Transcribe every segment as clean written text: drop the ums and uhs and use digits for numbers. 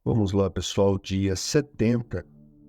Vamos lá, pessoal, dia 70,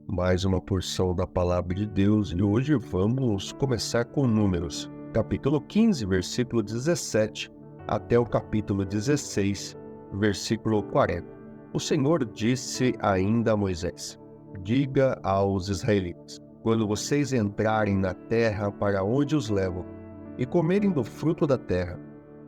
mais uma porção da Palavra de Deus, e hoje vamos começar com Números, capítulo 15, versículo 17, até o capítulo 16, versículo 40. O Senhor disse ainda a Moisés: diga aos israelitas, quando vocês entrarem na terra para onde os levo, e comerem do fruto da terra,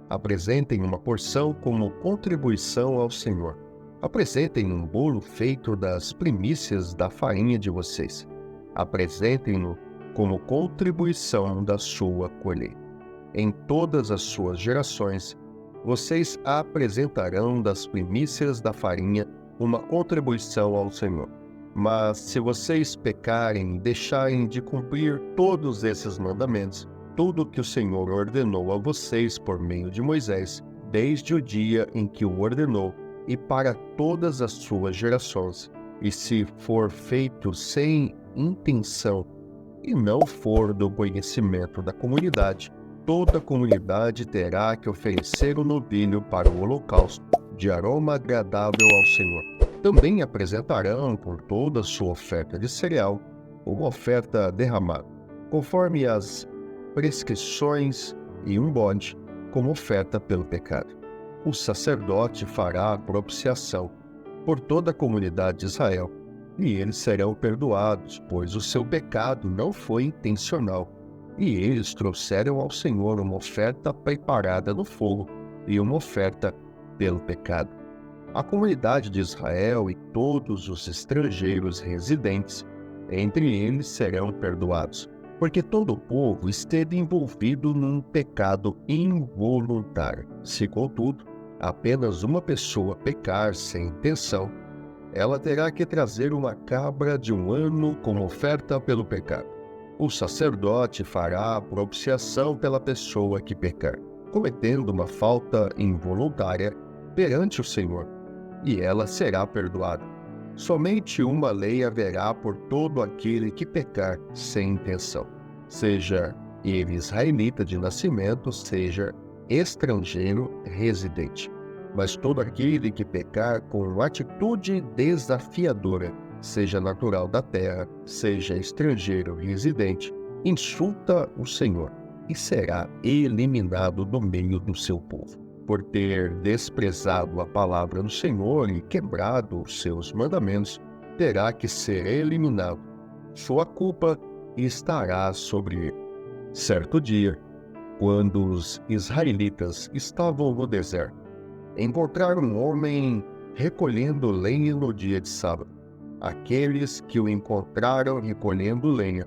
apresentem uma porção como contribuição ao Senhor. Apresentem um bolo feito das primícias da farinha de vocês. Apresentem-no como contribuição da sua colheita. Em todas as suas gerações, vocês apresentarão das primícias da farinha uma contribuição ao Senhor. Mas se vocês pecarem e deixarem de cumprir todos esses mandamentos, tudo que o Senhor ordenou a vocês por meio de Moisés, desde o dia em que o ordenou, e para todas as suas gerações, e se for feito sem intenção, e não for do conhecimento da comunidade, toda a comunidade terá que oferecer o novilho para o holocausto, de aroma agradável ao Senhor. Também apresentarão por toda a sua oferta de cereal, uma oferta derramada, conforme as prescrições, e um bode, como oferta pelo pecado. O sacerdote fará a propiciação por toda a comunidade de Israel, e eles serão perdoados, pois o seu pecado não foi intencional, e eles trouxeram ao Senhor uma oferta preparada no fogo e uma oferta pelo pecado. A comunidade de Israel e todos os estrangeiros residentes entre eles serão perdoados, porque todo o povo esteve envolvido num pecado involuntário. Se, contudo, apenas uma pessoa pecar sem intenção, ela terá que trazer uma cabra de um ano como oferta pelo pecado. O sacerdote fará a propiciação pela pessoa que pecar, cometendo uma falta involuntária perante o Senhor, e ela será perdoada. Somente uma lei haverá por todo aquele que pecar sem intenção, seja ele israelita de nascimento, seja estrangeiro residente. Mas todo aquele que pecar com atitude desafiadora, seja natural da terra, seja estrangeiro residente, insulta o Senhor e será eliminado do meio do seu povo. Por ter desprezado a palavra do Senhor e quebrado os seus mandamentos, terá que ser eliminado. Sua culpa estará sobre ele. Certo dia, quando os israelitas estavam no deserto, encontraram um homem recolhendo lenha no dia de sábado. Aqueles que o encontraram recolhendo lenha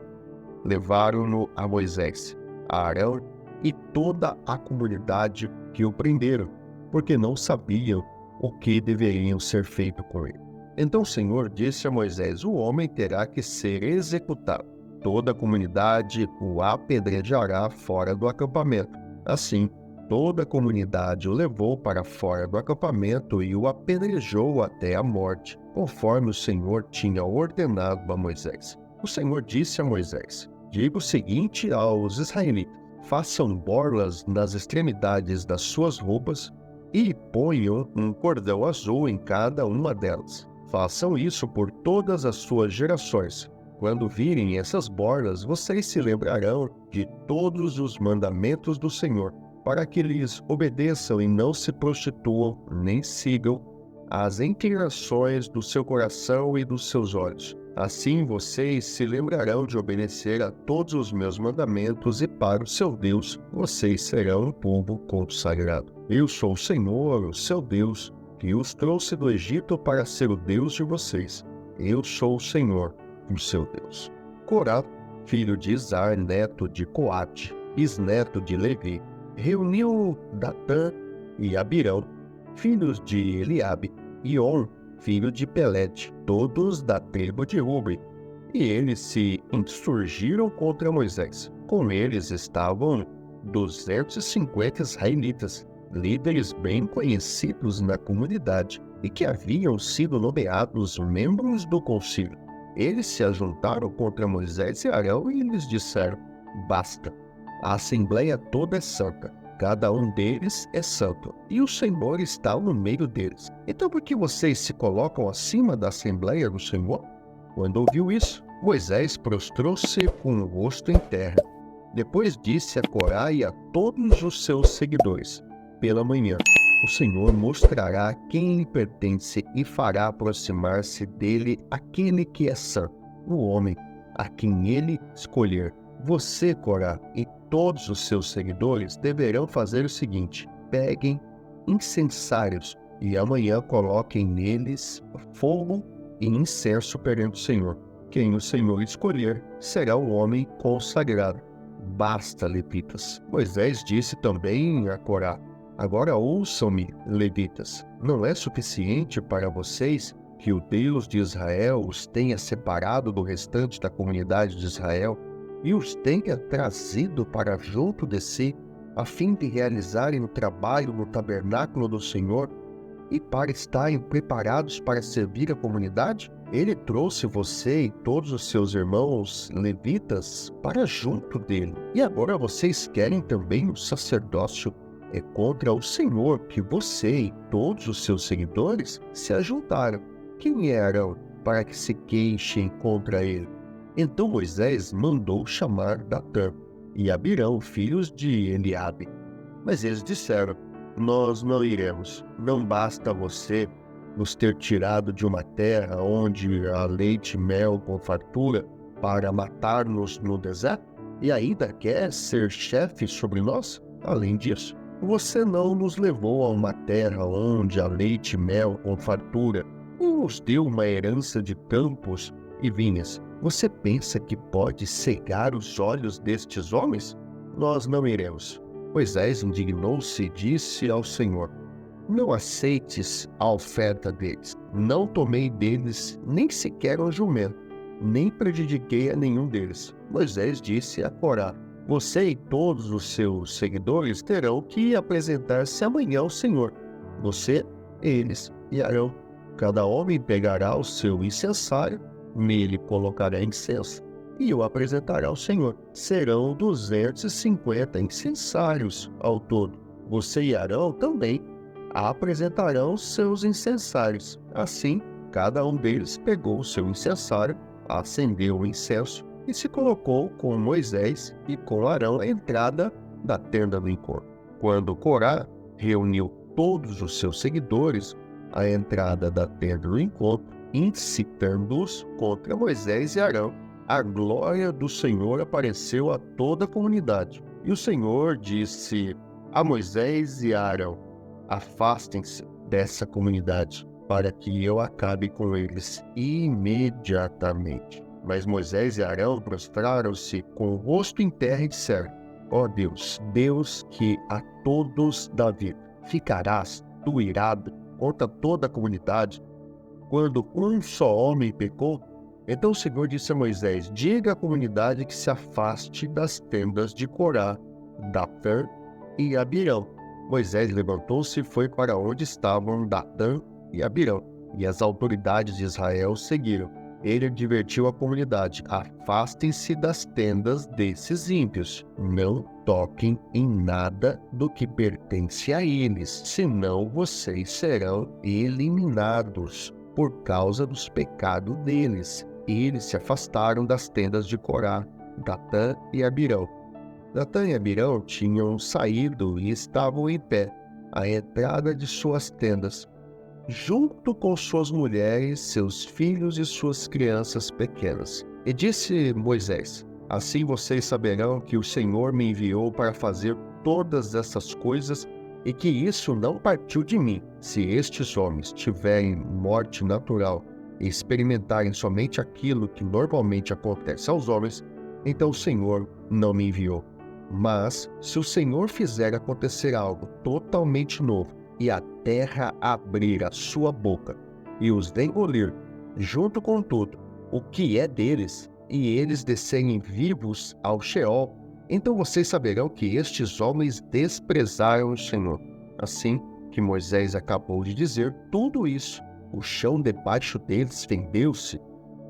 levaram-no a Moisés, a Arão e toda a comunidade que o prenderam, porque não sabiam o que deveriam ser feito com ele. Então o Senhor disse a Moisés: o homem terá que ser executado. Toda a comunidade o apedrejará fora do acampamento. Assim, toda a comunidade o levou para fora do acampamento e o apedrejou até a morte, conforme o Senhor tinha ordenado a Moisés. O Senhor disse a Moisés: diga o seguinte aos israelitas: façam borlas nas extremidades das suas roupas e ponham um cordão azul em cada uma delas. Façam isso por todas as suas gerações. Quando virem essas borlas, vocês se lembrarão de todos os mandamentos do Senhor, para que lhes obedeçam e não se prostituam, nem sigam as inclinações do seu coração e dos seus olhos. Assim vocês se lembrarão de obedecer a todos os meus mandamentos, e para o seu Deus vocês serão um povo consagrado. Eu sou o Senhor, o seu Deus, que os trouxe do Egito para ser o Deus de vocês. Eu sou o Senhor, o seu Deus. Corá, filho de Izar, neto de Coate, bisneto de Levi, reuniu Datã e Abirão, filhos de Eliabe, e On, filho de Pelete, todos da tribo de Ruben. E eles se insurgiram contra Moisés. Com eles estavam 250 israelitas, líderes bem conhecidos na comunidade e que haviam sido nomeados membros do concílio. Eles se ajuntaram contra Moisés e Arão e lhes disseram: basta, a assembleia toda é santa. cada um deles é santo, e o Senhor está no meio deles. Então por que vocês se colocam acima da Assembleia do Senhor? Quando ouviu isso, Moisés prostrou-se com o rosto em terra. Depois disse a Corá e a todos os seus seguidores: pela manhã, o Senhor mostrará a quem lhe pertence e fará aproximar-se dele aquele que é santo, o homem, a quem ele escolher. Você, Corá, e todos os seus seguidores deverão fazer o seguinte: peguem incensários e amanhã coloquem neles fogo e incenso perante o Senhor. Quem o Senhor escolher será o homem consagrado. Basta, levitas. Moisés disse também a Corá: agora ouçam-me, levitas. Não é suficiente para vocês que o Deus de Israel os tenha separado do restante da comunidade de Israel e os tenha trazido para junto de si, a fim de realizarem o trabalho no tabernáculo do Senhor e para estarem preparados para servir a comunidade? Ele trouxe você e todos os seus irmãos levitas para junto dele. E agora vocês querem também o sacerdócio contra o Senhor, que você e todos os seus seguidores se ajuntaram. Quem é Arão para que se queixem contra ele? Então Moisés mandou chamar Datã e Abirão, filhos de Eliabe. Mas eles disseram: nós não iremos. Não basta você nos ter tirado de uma terra onde há leite e mel com fartura para matar-nos no deserto? E ainda quer ser chefe sobre nós? Além disso, você não nos levou a uma terra onde há leite e mel com fartura, e nos deu uma herança de campos e vinhas. Você pensa que pode cegar os olhos destes homens? Nós não iremos. Moisés indignou-se e disse ao Senhor: não aceites a oferta deles. Não tomei deles nem sequer um jumento, nem prejudiquei a nenhum deles. Moisés disse a Corá: você e todos os seus seguidores terão que apresentar-se amanhã ao Senhor. Você, eles e Arão. Cada homem pegará o seu incensário, nele colocará incenso, e o apresentará ao Senhor. Serão 250 incensários ao todo. Você e Arão também apresentarão seus incensários. Assim, cada um deles pegou o seu incensário, acendeu o incenso e se colocou com Moisés e com Arão à entrada da tenda do encontro. Quando Corá reuniu todos os seus seguidores à entrada da tenda do encontro, incitando-os contra Moisés e Arão, a glória do Senhor apareceu a toda a comunidade. E o Senhor disse a Moisés e a Arão: afastem-se dessa comunidade, para que eu acabe com eles imediatamente. Mas Moisés e Arão prostraram-se com o rosto em terra e disseram: ó Deus, Deus que a todos dá vida, ficarás tu irado contra toda a comunidade, quando um só homem pecou? Então o Senhor disse a Moisés: diga à comunidade que se afaste das tendas de Corá, Datã e Abirão. Moisés levantou-se e foi para onde estavam Datã e Abirão, e as autoridades de Israel seguiram. Ele advertiu a comunidade: afastem-se das tendas desses ímpios, não toquem em nada do que pertence a eles, senão vocês serão eliminados por causa dos pecados deles. E eles se afastaram das tendas de Corá, Datã e Abirão. Datã e Abirão tinham saído e estavam em pé, à entrada de suas tendas, junto com suas mulheres, seus filhos e suas crianças pequenas. E disse Moisés: assim vocês saberão que o Senhor me enviou para fazer todas essas coisas e que isso não partiu de mim. Se estes homens tiverem morte natural e experimentarem somente aquilo que normalmente acontece aos homens, então o Senhor não me enviou. Mas se o Senhor fizer acontecer algo totalmente novo, e a terra abrir a sua boca e os engolir, junto com tudo o que é deles, e eles descerem vivos ao Sheol, então vocês saberão que estes homens desprezaram o Senhor. Assim que Moisés acabou de dizer tudo isso, o chão debaixo deles fendeu-se,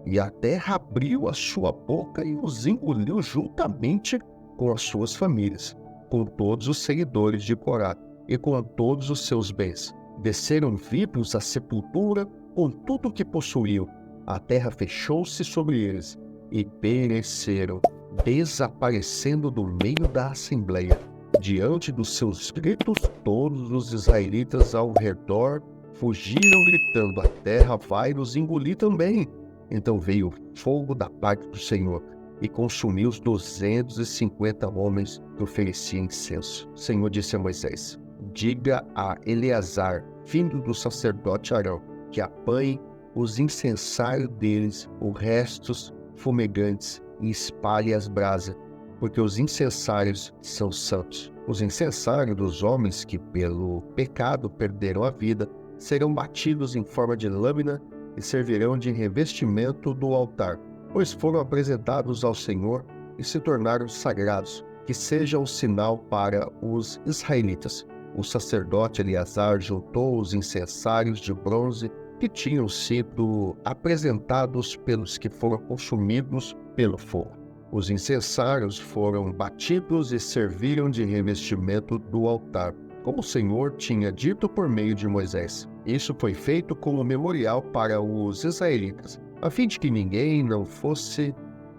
e a terra abriu a sua boca e os engoliu juntamente com as suas famílias. com todos os seguidores de Corá e com todos os seus bens. Desceram vivos à sepultura com tudo o que possuíam. A terra fechou-se sobre eles e pereceram, desaparecendo do meio da assembleia. Diante dos seus gritos, todos os israelitas ao redor fugiram gritando: a terra vai nos engolir também. Então veio o fogo da parte do Senhor e consumiu os 250 homens que ofereciam incenso. O Senhor disse a Moisés: diga a Eleazar, filho do sacerdote Arão, que apanhe os incensários deles, os restos fumegantes, e espalhe as brasas, porque os incensários são santos. Os incensários dos homens que pelo pecado perderam a vida serão batidos em forma de lâmina e servirão de revestimento do altar, pois foram apresentados ao Senhor e se tornaram sagrados, que seja um sinal para os israelitas. O sacerdote Eleazar juntou os incensários de bronze que tinham sido apresentados pelos que foram consumidos pelo fogo. Os incensários foram batidos e serviram de revestimento do altar, como o Senhor tinha dito por meio de Moisés. Isso foi feito como memorial para os israelitas, a fim de que ninguém não fosse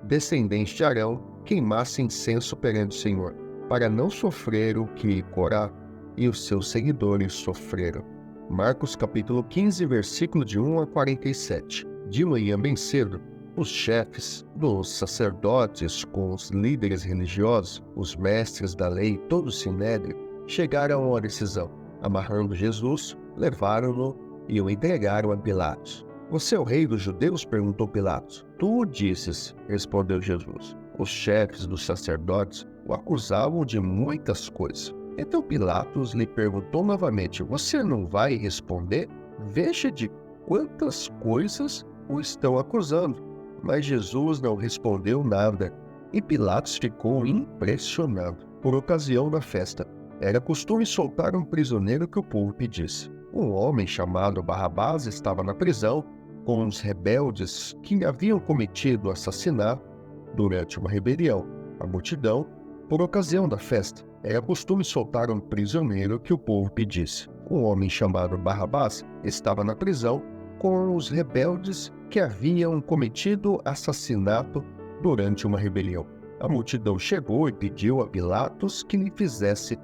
descendente de Arão queimasse incenso perante o Senhor, para não sofrer o que Corá e os seus seguidores sofreram. Marcos capítulo 15, versículo de 1 a 47. De manhã bem cedo, os chefes dos sacerdotes com os líderes religiosos, os mestres da lei e todo o sinédrio chegaram a uma decisão. Amarrando Jesus, levaram-no e o entregaram a Pilatos. Você é o rei dos judeus? Perguntou Pilatos. Tu o disses, respondeu Jesus. Os chefes dos sacerdotes o acusavam de muitas coisas. Então Pilatos lhe perguntou novamente: você não vai responder? Veja de quantas coisas o estão acusando. Mas Jesus não respondeu nada, e Pilatos ficou impressionado. Por ocasião da festa, era costume soltar um prisioneiro que o povo pedisse. Um homem chamado Barrabás estava na prisão com os rebeldes que haviam cometido assassinato durante uma rebelião. A multidão, por ocasião da festa, era costume soltar um prisioneiro que o povo pedisse. Um homem chamado Barrabás estava na prisão com os rebeldes que haviam cometido assassinato durante uma rebelião. A multidão chegou e pediu a Pilatos que lhe fizesse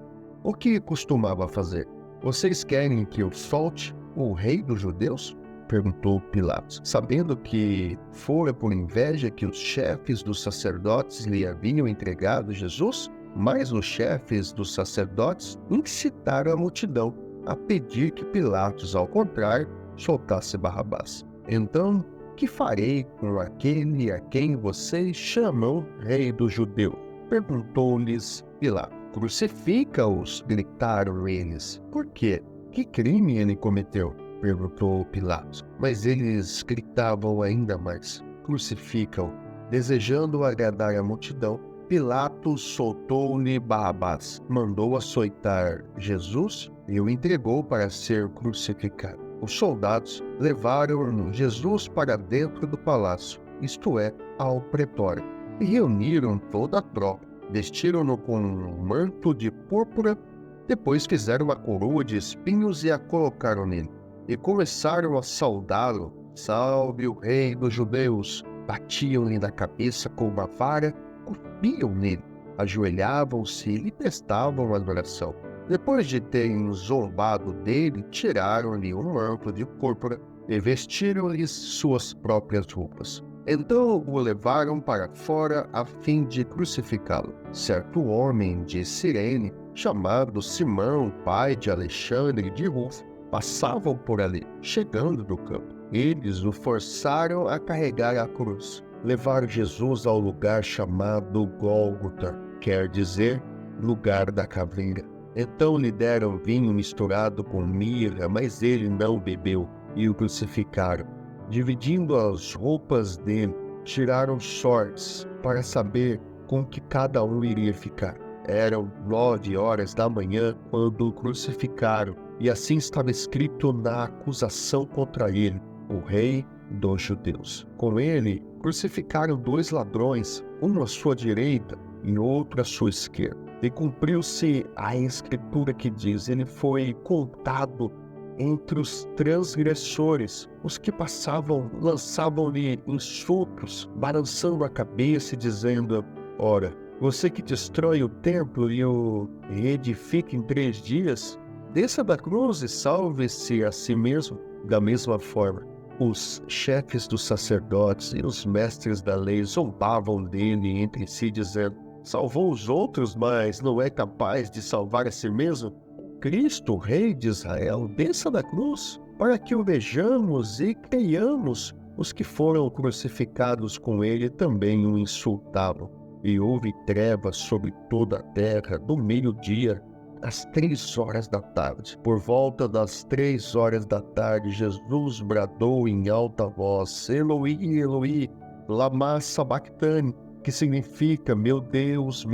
o que costumava fazer. Vocês querem que eu solte o rei dos judeus? Perguntou Pilatos, sabendo que fora por inveja que os chefes dos sacerdotes lhe haviam entregado Jesus. Mas os chefes dos sacerdotes incitaram a multidão a pedir que Pilatos, ao contrário, soltasse Barrabás. Então, que farei com aquele a quem vocês chamam rei dos judeus? Perguntou-lhes Pilatos. Crucifica-os, gritaram eles. Por quê? Que crime ele cometeu? Perguntou Pilatos. Mas eles gritavam ainda mais: crucifica-o. Desejando agradar a multidão, Pilatos soltou-lhe Barrabás, mandou açoitar Jesus e o entregou para ser crucificado. Os soldados levaram Jesus para dentro do palácio, isto é, ao pretório, e reuniram toda a tropa. Vestiram-no com um manto de púrpura, depois fizeram uma coroa de espinhos e a colocaram nele. E começaram a saudá-lo: salve o rei dos judeus! Batiam-lhe na cabeça com uma vara, cuspiam nele, ajoelhavam-se e lhe prestavam adoração. Depois de terem zombado dele, tiraram-lhe um manto de púrpura e vestiram-lhe suas próprias roupas. Então o levaram para fora a fim de crucificá-lo. Certo homem de Cirene, chamado Simão, pai de Alexandre de Rufo, passavam por ali, chegando do campo. Eles o forçaram a carregar a cruz. Levaram Jesus ao lugar chamado Gólgota, quer dizer, lugar da caveira. Então lhe deram vinho misturado com mirra, mas ele não bebeu, e o crucificaram. Dividindo as roupas dele, tiraram sortes para saber com que cada um iria ficar. Eram 9 horas da manhã quando o crucificaram, e assim estava escrito na acusação contra ele: o rei dos judeus. Com ele, crucificaram 2 ladrões, um à sua direita e outro à sua esquerda. E cumpriu-se a escritura que diz: ele foi contado entre os transgressores. Os que passavam lançavam-lhe insultos, balançando a cabeça e dizendo: ora, você que destrói o templo e o reedifica em 3 dias, desça da cruz e salve-se a si mesmo. Da mesma forma, os chefes dos sacerdotes e os mestres da lei zombavam dele entre si, dizendo: salvou os outros, mas não é capaz de salvar a si mesmo? Cristo, Rei de Israel, desça da cruz, para que o vejamos e creiamos. Os que foram crucificados com ele também o insultavam. E houve trevas sobre toda a terra do meio-dia às 3 horas da tarde. Por volta das 3 horas da tarde, Jesus bradou em alta voz: Eloi, Eloi, lama sabachthani, que significa: meu Deus,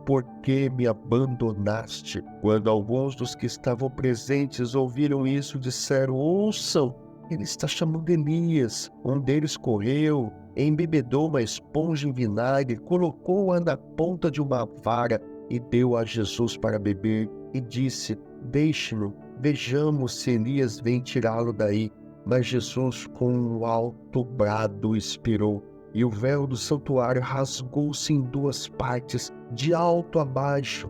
por que me abandonaste? Quando alguns dos que estavam presentes ouviram isso, disseram: ouçam, ele está chamando Elias. Um deles correu, embebedou uma esponja em vinagre, colocou-a na ponta de uma vara e deu a Jesus para beber, e disse: deixe-no, vejamos se Elias vem tirá-lo daí. Mas Jesus, com um alto brado, expirou, e o véu do santuário rasgou-se em 2 partes, de alto a baixo.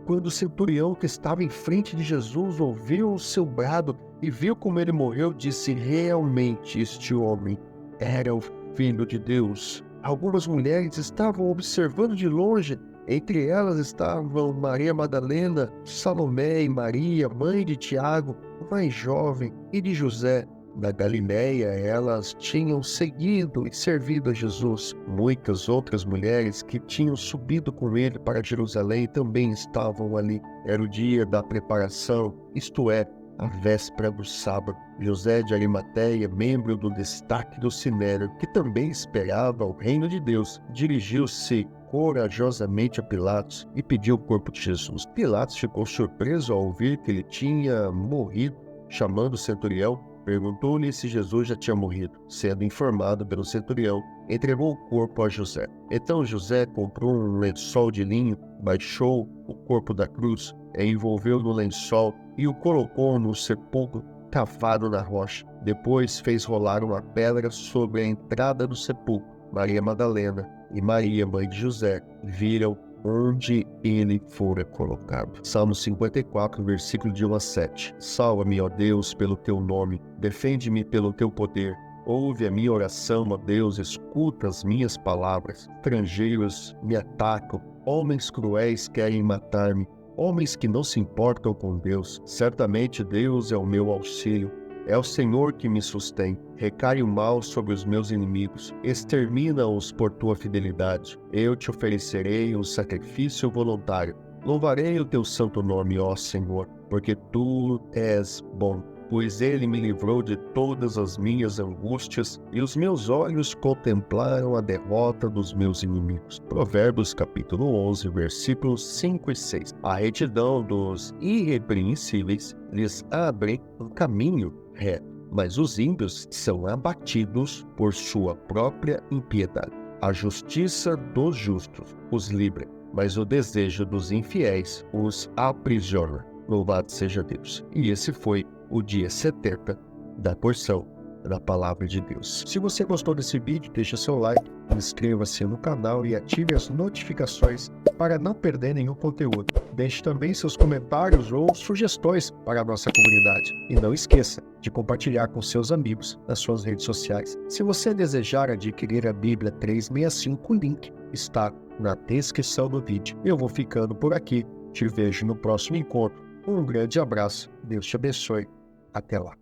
Quando o centurião que estava em frente de Jesus ouviu o seu brado e viu como ele morreu, disse: realmente este homem era o Filho de Deus. Algumas mulheres estavam observando de longe. Entre elas estavam Maria Madalena, Salomé e Maria, mãe de Tiago, o mais jovem, e de José. Da Galileia, elas tinham seguido e servido a Jesus. Muitas outras mulheres que tinham subido com ele para Jerusalém também estavam ali. Era o dia da preparação, isto é, a véspera do sábado. José de Arimateia, membro do destaque do Sinédrio, que também esperava o reino de Deus, dirigiu-se corajosamente a Pilatos e pediu o corpo de Jesus. Pilatos ficou surpreso ao ouvir que ele tinha morrido. Chamando o centurião, perguntou-lhe se Jesus já tinha morrido. Sendo informado pelo centurião, entregou o corpo a José. Então José comprou um lençol de linho, baixou o corpo da cruz, envolveu no lençol e o colocou no sepulcro cavado na rocha. Depois fez rolar uma pedra sobre a entrada do sepulcro. Maria Madalena e Maria, mãe de José, viram onde ele fora colocado. Salmo 54, versículo de 1 a 7. Salva-me, ó Deus, pelo teu nome, defende-me pelo teu poder. Ouve a minha oração, ó Deus, escuta as minhas palavras. Estrangeiros me atacam, homens cruéis querem matar-me, homens que não se importam com Deus. Certamente Deus é o meu auxílio. É o Senhor que me sustém. Recai o mal sobre os meus inimigos. Extermina-os por tua fidelidade. Eu te oferecerei um sacrifício voluntário. Louvarei o teu santo nome, ó Senhor, porque tu és bom. Pois ele me livrou de todas as minhas angústias e os meus olhos contemplaram a derrota dos meus inimigos. Provérbios capítulo 11, versículos 5 e 6. A retidão dos irrepreensíveis lhes abre um caminho reto, mas os ímpios são abatidos por sua própria impiedade. A justiça dos justos os livra, mas o desejo dos infiéis os aprisiona. Louvado seja Deus. E esse foi o dia 70 da porção da Palavra de Deus. Se você gostou desse vídeo, deixa seu like, inscreva-se no canal e ative as notificações para não perder nenhum conteúdo. Deixe também seus comentários ou sugestões para a nossa comunidade. E não esqueça de compartilhar com seus amigos nas suas redes sociais. Se você desejar adquirir a Bíblia 365, o link está na descrição do vídeo. Eu vou ficando por aqui. Te vejo no próximo encontro. Um grande abraço. Deus te abençoe. Até lá.